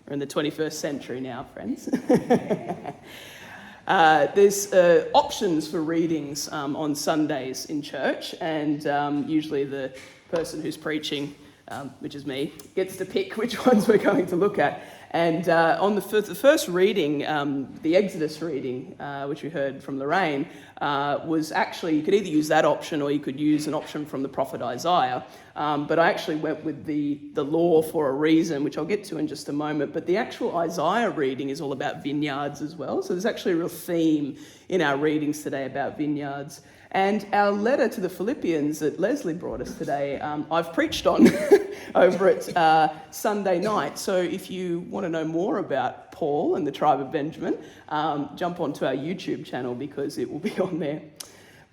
We're in the 21st century now, friends. There's options for readings on Sundays in church, and usually the person who's preaching, which is me, gets to pick which ones we're going to look at. And on the first reading, the Exodus reading, which we heard from Lorraine, was actually, you could either use that option or you could use an option from the prophet Isaiah. But I actually went with the law for a reason, which I'll get to in just a moment. But the actual Isaiah reading is all about vineyards as well. So there's actually a real theme in our readings today about vineyards. And our letter to the Philippians that Leslie brought us today, I've preached on over at Sunday night. So if you want to know more about Paul and the tribe of Benjamin, jump onto our YouTube channel because it will be on there.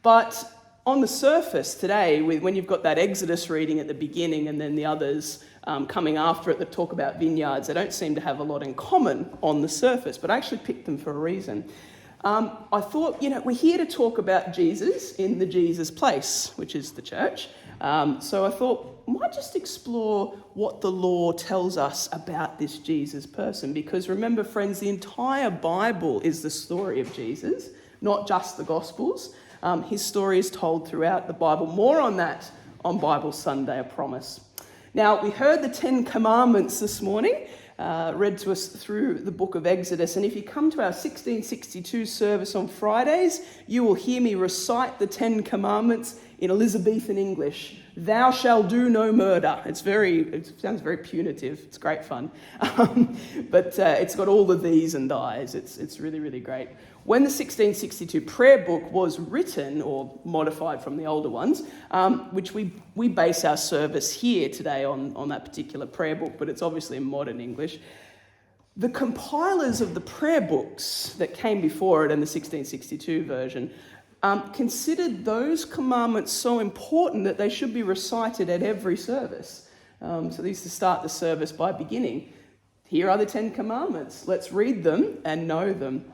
But on the surface today, when you've got that Exodus reading at the beginning and then the others coming after it that talk about vineyards, they don't seem to have a lot in common on the surface, but I actually picked them for a reason. I thought, we're here to talk about Jesus in the Jesus place, which is the church. So I thought, I might just explore what the law tells us about this Jesus person. Because remember, friends, the entire Bible is the story of Jesus, not just the Gospels. His story is told throughout the Bible. More on that on Bible Sunday, I promise. Now, we heard the 10 Commandments this morning. Read to us through the book of Exodus. And if you come to our 1662 service on Fridays, you will hear me recite the 10 Commandments in Elizabethan English. Thou shalt do no murder. It sounds very punitive. It's great fun. But it's got all the these and thys. It's really, really great. When the 1662 prayer book was written, or modified from the older ones, which we base our service here today on that particular prayer book, but it's obviously in modern English, the compilers of the prayer books that came before it and the 1662 version considered those commandments so important that they should be recited at every service. So they used to start the service by beginning, here are the 10 Commandments. Let's read them and know them.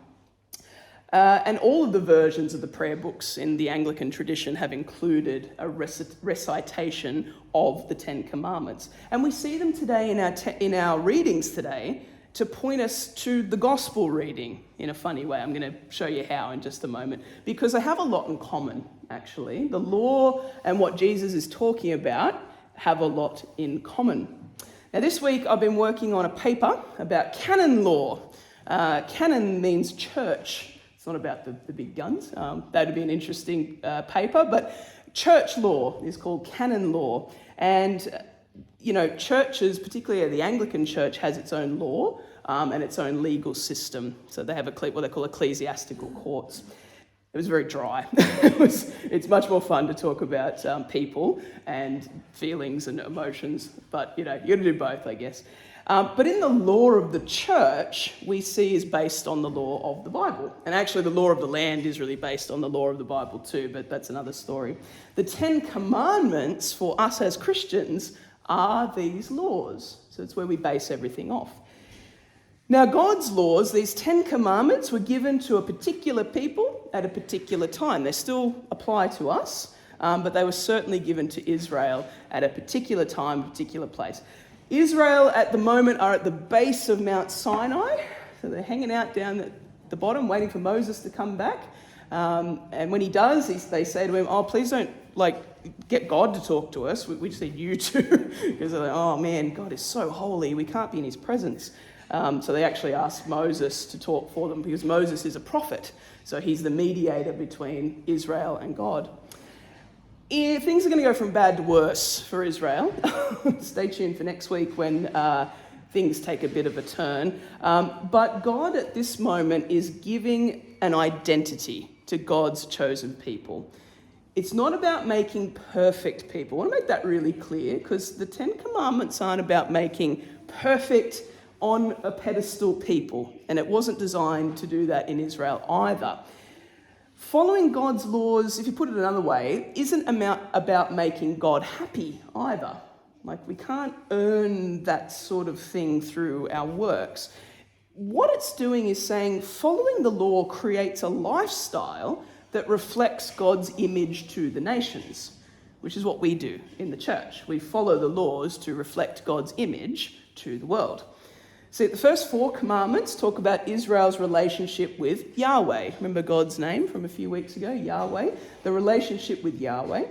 And all of the versions of the prayer books in the Anglican tradition have included a recitation of the 10 Commandments. And we see them today in our readings today to point us to the gospel reading in a funny way. I'm going to show you how in just a moment, because they have a lot in common, actually. The law and what Jesus is talking about have a lot in common. Now, this week I've been working on a paper about canon law. Canon means church. Not about the big guns. That'd be an interesting paper, but church law is called canon law. And, churches, particularly the Anglican Church, has its own law and its own legal system. So they have what they call ecclesiastical courts. It was very dry. It's much more fun to talk about people and feelings and emotions, but, you got to do both, I guess. But in the law of the church, we see is based on the law of the Bible. And actually the law of the land is really based on the law of the Bible too, but that's another story. The 10 Commandments for us as Christians are these laws. So it's where we base everything off. Now, God's laws, these 10 Commandments, were given to a particular people at a particular time. They still apply to us, but they were certainly given to Israel at a particular time, a particular place. Israel at the moment are at the base of Mount Sinai, so they're hanging out down at the bottom waiting for Moses to come back. And when he does, they say to him, please don't get God to talk to us, we just need you to, because they're like, oh man, God is so holy, we can't be in his presence. So they actually ask Moses to talk for them because Moses is a prophet, so he's the mediator between Israel and God. Things are going to go from bad to worse for Israel. Stay tuned for next week when things take a bit of a turn. But God at this moment is giving an identity to God's chosen people. It's not about making perfect people. I want to make that really clear, because the 10 Commandments aren't about making perfect on a pedestal people. And it wasn't designed to do that in Israel either. Following God's laws, if you put it another way, isn't about making God happy either. We can't earn that sort of thing through our works. What it's doing is saying following the law creates a lifestyle that reflects God's image to the nations, which is what we do in the church. We follow the laws to reflect God's image to the world. See, the first 4 commandments talk about Israel's relationship with Yahweh. Remember God's name from a few weeks ago, Yahweh, the relationship with Yahweh.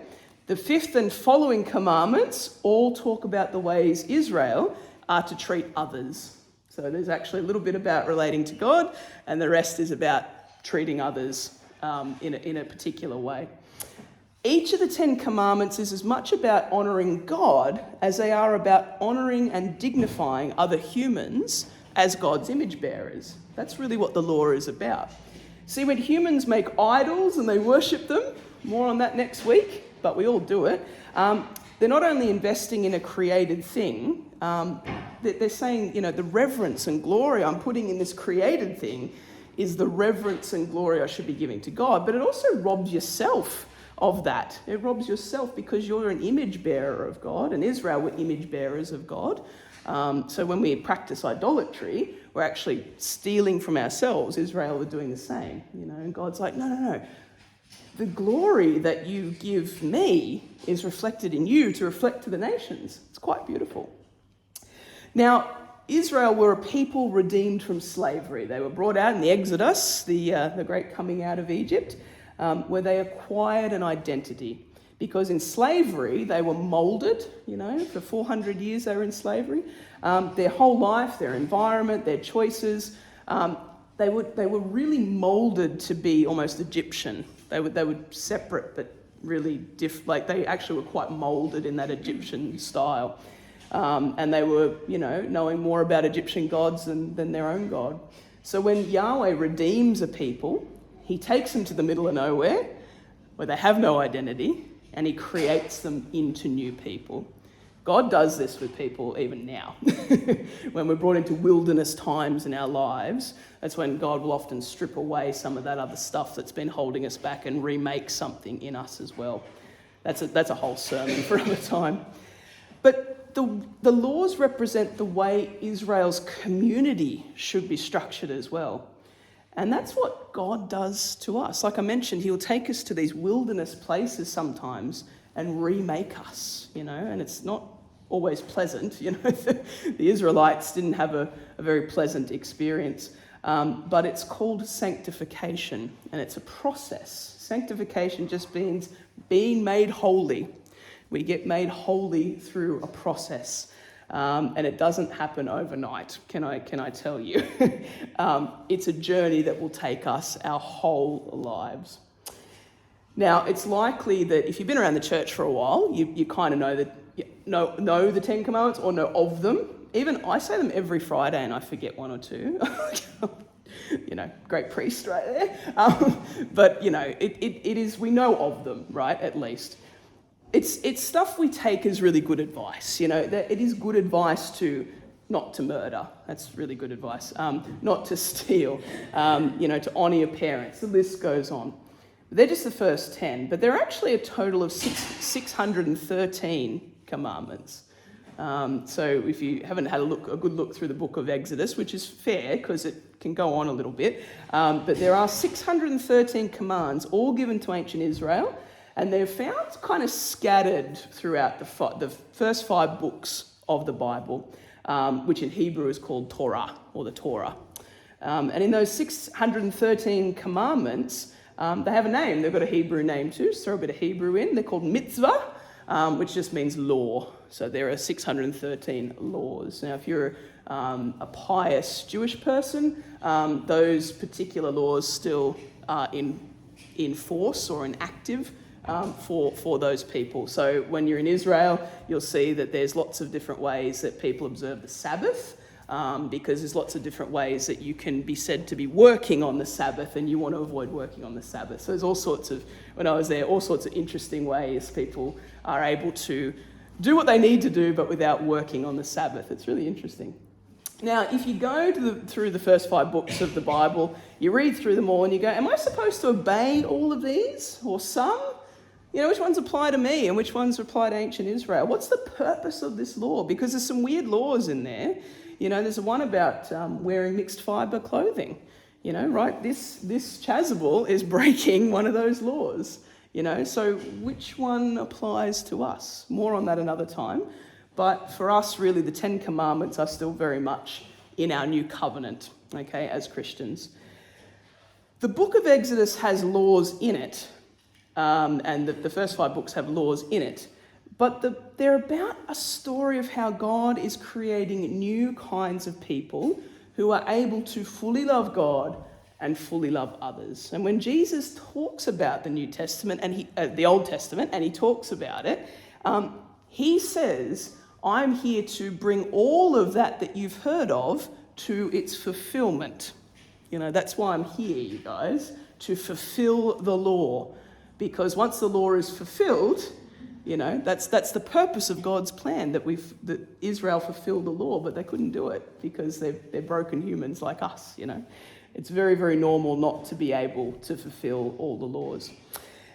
The 5th and following commandments all talk about the ways Israel are to treat others. So there's actually a little bit about relating to God, and the rest is about treating others in a particular way. Each of the 10 commandments is as much about honouring God as they are about honouring and dignifying other humans as God's image bearers. That's really what the law is about. See, when humans make idols and they worship them, more on that next week, but we all do it, they're not only investing in a created thing, they're saying, the reverence and glory I'm putting in this created thing is the reverence and glory I should be giving to God, but it also robs yourself of that. It robs yourself because you're an image bearer of God, and Israel were image bearers of God. So when we practice idolatry, we're actually stealing from ourselves. Israel were doing the same, and God's like, no. The glory that you give me is reflected in you to reflect to the nations. It's quite beautiful. Now, Israel were a people redeemed from slavery. They were brought out in the Exodus, the great coming out of Egypt, where they acquired an identity. Because in slavery, they were moulded, for 400 years they were in slavery. Their whole life, their environment, their choices, they were really moulded to be almost Egyptian. They were separate but really different. They actually were quite moulded in that Egyptian style. And they were, knowing more about Egyptian gods than their own God. So when Yahweh redeems a people, he takes them to the middle of nowhere, where they have no identity, and he creates them into new people. God does this with people even now. When we're brought into wilderness times in our lives, that's when God will often strip away some of that other stuff that's been holding us back and remake something in us as well. That's a whole sermon for another time. But the laws represent the way Israel's community should be structured as well. And that's what God does to us. Like I mentioned, he'll take us to these wilderness places sometimes and remake us, and it's not always pleasant. The Israelites didn't have a very pleasant experience, but it's called sanctification, and it's a process. Sanctification just means being made holy. We get made holy through a process. And it doesn't happen overnight, can I tell you? It's a journey that will take us our whole lives. Now, it's likely that if you've been around the church for a while, you kind of know the 10 Commandments or know of them. Even I say them every Friday and I forget one or two. Great priest right there. But it is, we know of them, right, at least. It's stuff we take as really good advice. That it is good advice not to murder. That's really good advice. Not to steal. To honour your parents. The list goes on. They're just the first 10, but there are actually a total of 613 commandments. So if you haven't had a good look through the book of Exodus, which is fair because it can go on a little bit, but there are 613 commands, all given to ancient Israel. And they're found kind of scattered throughout the first 5 books of the Bible, which in Hebrew is called Torah, or the Torah. And in those 613 commandments, they have a name. They've got a Hebrew name too, so throw a bit of Hebrew in. They're called mitzvah, which just means law. So there are 613 laws. Now, if you're a pious Jewish person, those particular laws still are in force or inactive. For those people. So when you're in Israel, you'll see that there's lots of different ways that people observe the Sabbath, because there's lots of different ways that you can be said to be working on the Sabbath and you want to avoid working on the Sabbath. So there's when I was there, all sorts of interesting ways people are able to do what they need to do, but without working on the Sabbath. It's really interesting. Now, if you go through the first 5 books of the Bible, you read through them all and you go, am I supposed to obey all of these or some? Which ones apply to me and which ones apply to ancient Israel? What's the purpose of this law? Because there's some weird laws in there. There's one about wearing mixed fibre clothing. Right? This chasuble is breaking one of those laws. So which one applies to us? More on that another time. But for us, really, the 10 Commandments are still very much in our new covenant, okay, as Christians. The book of Exodus has laws in it, and the first 5 books have laws in it, but they're about a story of how God is creating new kinds of people who are able to fully love God and fully love others. And when Jesus talks about the New Testament and the Old Testament, and he talks about it, he says, I'm here to bring all of that you've heard of to its fulfillment. You know, that's why I'm here, you guys, to fulfill the law. Because once the law is fulfilled, you know, that's the purpose of God's plan, that Israel fulfilled the law, but they couldn't do it because they're broken humans like us, you know. It's very, very normal not to be able to fulfill all the laws.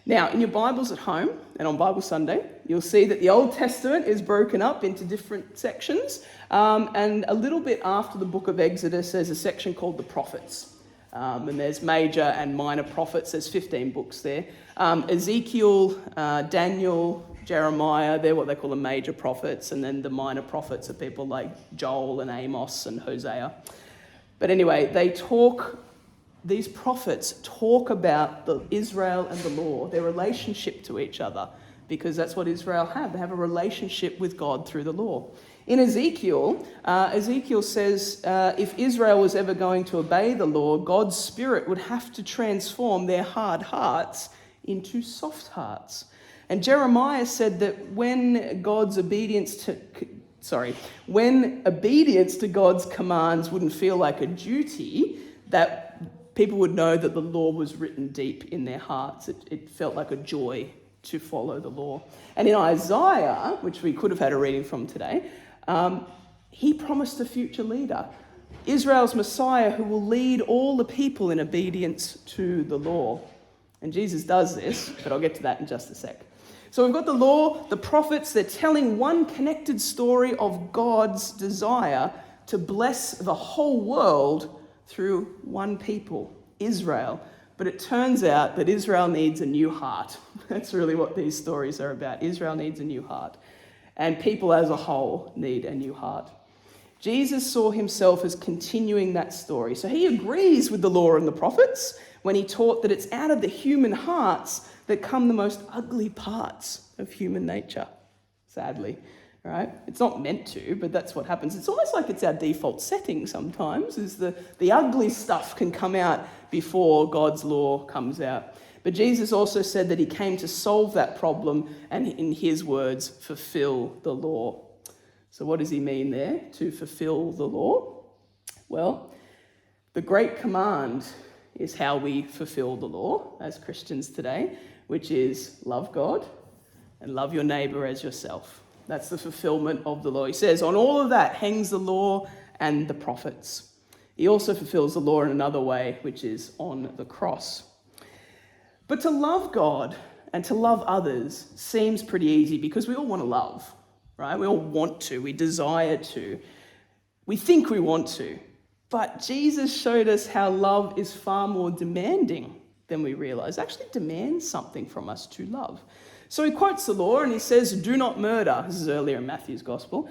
Now, in your Bibles at home and on Bible Sunday, you'll see that the Old Testament is broken up into different sections. And a little bit after the book of Exodus, there's a section called the Prophets. And there's major and minor prophets. There's 15 books there. Ezekiel, Daniel, Jeremiah, they're what they call the major prophets. And then the minor prophets are people like Joel and Amos and Hosea. But anyway, these prophets talk about Israel and the law, their relationship to each other, because that's what Israel have. They have a relationship with God through the law. In Ezekiel, Ezekiel says if Israel was ever going to obey the law, God's Spirit would have to transform their hard hearts into soft hearts. And Jeremiah said that when obedience to God's commands wouldn't feel like a duty, that people would know that the law was written deep in their hearts. It felt like a joy to follow the law. And in Isaiah, which we could have had a reading from today, he promised a future leader, Israel's Messiah, who will lead all the people in obedience to the law. And Jesus does this, but I'll get to that in just a sec. So we've got the law, the prophets, they're telling one connected story of God's desire to bless the whole world through one people, Israel. But it turns out that Israel needs a new heart. That's really what these stories are about. Israel needs a new heart. And people as a whole need a new heart. Jesus saw himself as continuing that story. So he agrees with the law and the prophets when he taught that it's out of the human hearts that come the most ugly parts of human nature, sadly, right? It's not meant to, but that's what happens. It's almost like it's our default setting sometimes, is the ugly stuff can come out before God's law comes out. But Jesus also said that he came to solve that problem and, in his words, fulfill the law. So what does he mean there, to fulfill the law? Well, the great command is how we fulfill the law as Christians today, which is love God and love your neighbour as yourself. That's the fulfillment of the law. He says, on all of that hangs the law and the prophets. He also fulfills the law in another way, which is on the cross. But to love God and to love others seems pretty easy because we all want to love, right? We all want to, we desire to, we think we want to. But Jesus showed us how love is far more demanding than we realize. It actually demands something from us to love. So he quotes the law and he says, do not murder. This is earlier in Matthew's gospel.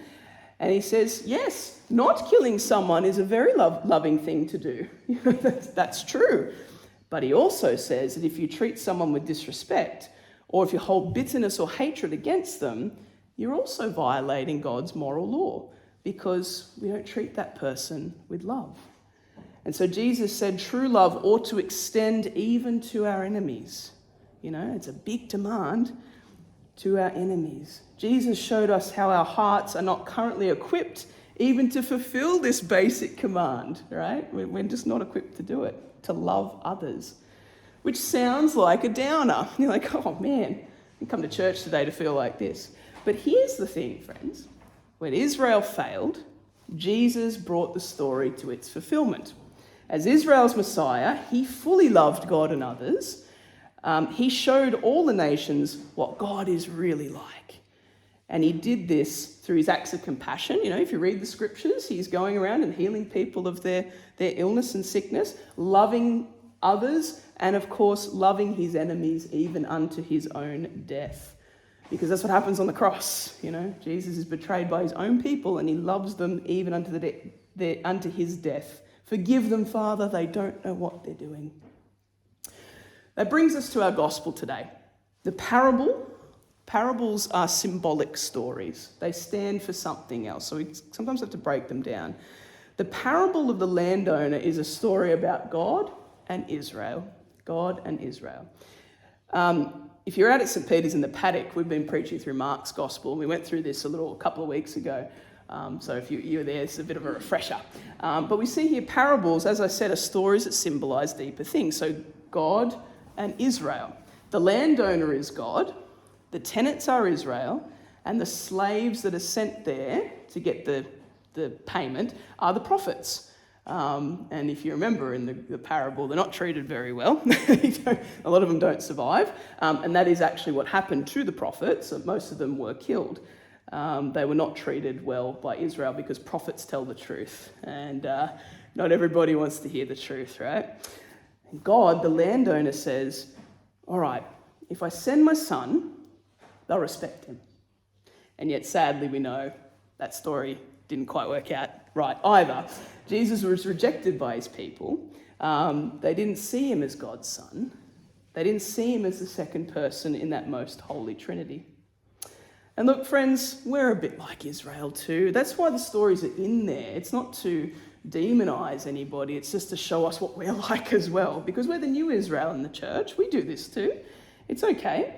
And he says, yes, not killing someone is a very loving thing to do. That's true. But he also says that if you treat someone with disrespect, or if you hold bitterness or hatred against them, you're also violating God's moral law, because we don't treat that person with love. And so Jesus said true love ought to extend even to our enemies. You know, it's a big demand to our enemies. Jesus showed us how our hearts are not currently equipped even to fulfill this basic command, right? We're just not equipped to do it, to love others, which sounds like a downer. You're like, oh man, you come to church today to feel like this. But here's the thing, friends. When Israel failed, Jesus brought the story to its fulfillment. As Israel's Messiah, he fully loved God and others. He showed all the nations what God is really like. And he did this through his acts of compassion. You know, if you read the scriptures, he's going around and healing people of their illness and sickness, loving others, and of course, loving his enemies even unto his own death. Because that's what happens on the cross. You know, Jesus is betrayed by his own people and he loves them even unto the unto his death. Forgive them, Father, they don't know what they're doing. That brings us to our gospel today. The parables are symbolic stories. They stand for something else, so we sometimes have to break them down. The parable of the landowner is a story about God and Israel. God and Israel. If you're out at St. Peter's in the paddock, we've been preaching through Mark's gospel. We went through this a couple of weeks ago. So if you were there, it's a bit of a refresher. But we see here parables, as I said, are stories that symbolize deeper things. So God and Israel. The landowner is God, the tenants are Israel, and the slaves that are sent there to get the payment are the prophets. And if you remember in the parable, they're not treated very well. A lot of them don't survive. And that is actually what happened to the prophets. Most of them were killed. They were not treated well by Israel because prophets tell the truth. And not everybody wants to hear the truth, right? And God, the landowner, says, all right, if I send my son, they'll respect him. And yet, sadly, we know that story didn't quite work out right either. Jesus was rejected by his people. They didn't see him as God's son. They didn't see him as the second person in that most holy Trinity. And look, friends, we're a bit like Israel too. That's why the stories are in there. It's not to demonize anybody. It's just to show us what we're like as well. Because we're the new Israel in the church. We do this too. It's okay.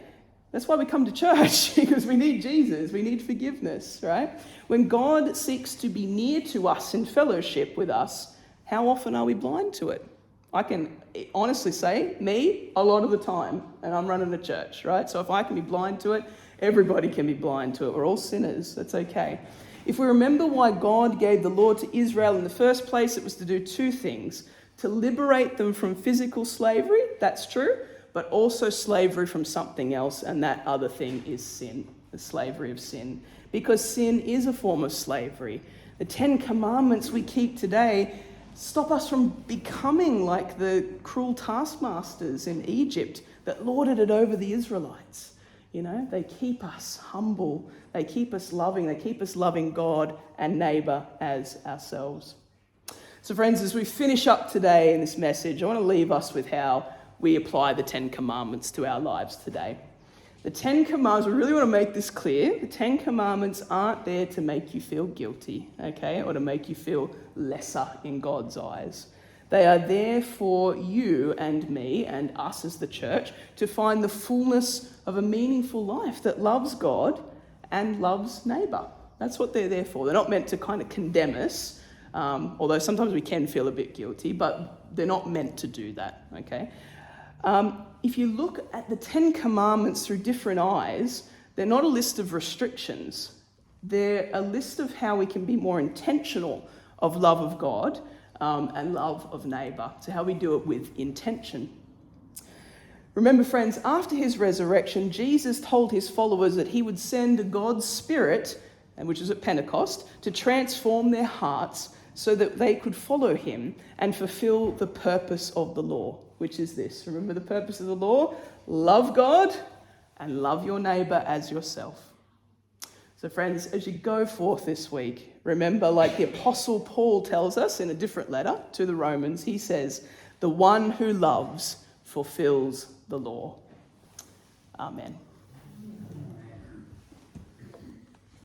That's why we come to church, because we need Jesus. We need forgiveness, right? When God seeks to be near to us in fellowship with us, how often are we blind to it? I can honestly say, me, a lot of the time, and I'm running a church, right? So if I can be blind to it, everybody can be blind to it. We're all sinners. That's okay. If we remember why God gave the law to Israel in the first place, it was to do two things. To liberate them from physical slavery, that's true, but also slavery from something else, and that other thing is sin, the slavery of sin. Because sin is a form of slavery. The 10 Commandments we keep today stop us from becoming like the cruel taskmasters in Egypt that lorded it over the Israelites. You know, they keep us humble, they keep us loving God and neighbour as ourselves. So friends, as we finish up today in this message, I want to leave us with how we apply the 10 Commandments to our lives today. The 10 Commandments, we really want to make this clear, the 10 Commandments aren't there to make you feel guilty, okay, or to make you feel lesser in God's eyes. They are there for you and me and us as the church to find the fullness of a meaningful life that loves God and loves neighbour. That's what they're there for. They're not meant to kind of condemn us, although sometimes we can feel a bit guilty, but they're not meant to do that, okay? If you look at the 10 Commandments through different eyes, they're not a list of restrictions. They're a list of how we can be more intentional of love of God and love of neighbour, so how we do it with intention. Remember, friends, after his resurrection, Jesus told his followers that he would send God's Spirit, which is at Pentecost, to transform their hearts so that they could follow him and fulfill the purpose of the law, which is this. Remember the purpose of the law? Love God and love your neighbour as yourself. So friends, as you go forth this week, remember, like the Apostle Paul tells us in a different letter to the Romans, he says, the one who loves fulfills the law. Amen.